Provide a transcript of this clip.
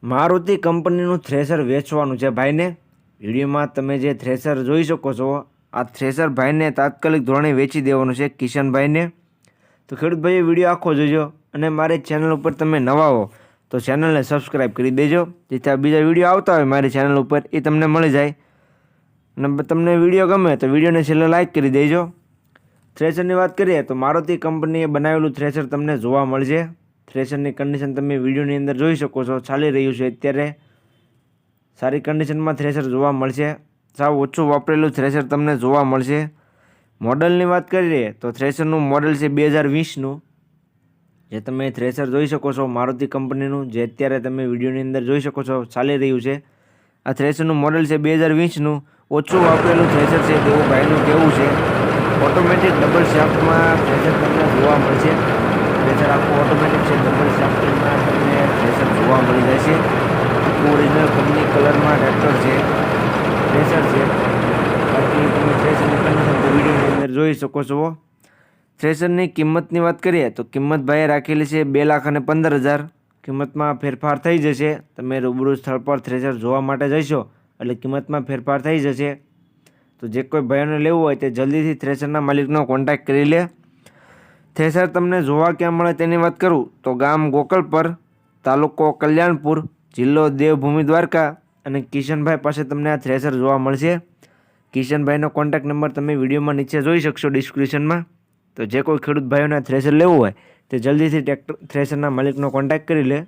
મારુતિ કંપનીનું થ્રેસર વેચવાનું છે ભાઈને। વિડીયોમાં તમે જે થ્રેસર જોઈ શકો છો, આ થ્રેસર ભાઈને તાત્કાલિક ધોરણે વેચી દેવાનું છે કિશનભાઈને। તો ખેડૂત ભાઈએ વિડીયો આખો જોજો અને મારી ચેનલ ઉપર તમે નવા હો તો ચેનલને સબસ્ક્રાઈબ કરી દેજો, જેથી આ બીજા વિડીયો આવતા હોય મારી ચેનલ ઉપર એ તમને મળી જાય। અને તમને વિડીયો ગમે તો વિડીયોને છેલ્લે લાઇક કરી દેજો। થ્રેસરની વાત કરીએ તો મારુતિ કંપનીએ બનાવેલું થ્રેસર તમને જોવા મળશે। થ્રેસરની કન્ડિશન તમે વિડીયોની અંદર જોઈ શકો છો, ચાલી રહ્યું છે અત્યારે। સારી કન્ડિશનમાં થ્રેસર જોવા મળશે। સાવ ઓછું વાપરેલું થ્રેસર તમને જોવા મળશે। મોડલની વાત કરીએ તો થ્રેસરનું મોડલ છે 2020નું, જે તમે થ્રેસર જોઈ શકો છો મારુતિ કંપનીનું, જે અત્યારે તમે વિડીયોની અંદર જોઈ શકો છો ચાલી રહ્યું છે। આ થ્રેસરનું મોડલ છે 2020નું, ઓછું વાપરેલું થ્રેસર છે તેવું ભાઈનું કહેવું છે। ઓટોમેટિક ડબલ શાફ્ટમાં થ્રેસર તમને જોવા મળશે। થ્રેસર આખું ઓટોમેટિક છે, ડબલ શાફ્ટમાં તમને થ્રેસર જોવા મળી જશે। ઓરિજિનલ કંપની કલરમાં ટ્રેક્ટર છે, થ્રેસર છે। બાકી તમે થ્રેસરની કન્ડિશન તો વિડીયોની અંદર જોઈ શકો છો। થ્રેસરની કિંમતની વાત કરીએ તો કિંમત ભાઈએ રાખેલી છે 2,15,000। કિંમતમાં ફેરફાર થઈ જશે। તમે રૂબરૂ સ્થળ પર થ્રેસર જોવા માટે જશો એટલે કિંમતમાં ફેરફાર થઈ જશે। તો જે કોઈ ભાઈઓને લેવું હોય તે જલ્દીથી થ્રેસરના માલિકનો કોન્ટેક્ટ કરી લે। થ્રેસર તમને જોવા ક્યાં મળે તેની વાત કરું તો ગામ ગોકલપર, તાલુકો કલ્યાણપુર, જિલ્લો દેવભૂમિ દ્વારકા અને કિશનભાઈ પાસે તમને આ થ્રેસર જોવા મળશે। કિશનભાઈનો કોન્ટેક્ટ નંબર તમે વિડીયોમાં નીચે જોઈ શકશો ડિસ્ક્રિપ્શનમાં। તો જે કોઈ ખેડૂત ભાઈઓને થ્રેસર લેવું હોય તે જલ્દીથી થ્રેસરના માલિકનો કોન્ટેક્ટ કરી લે।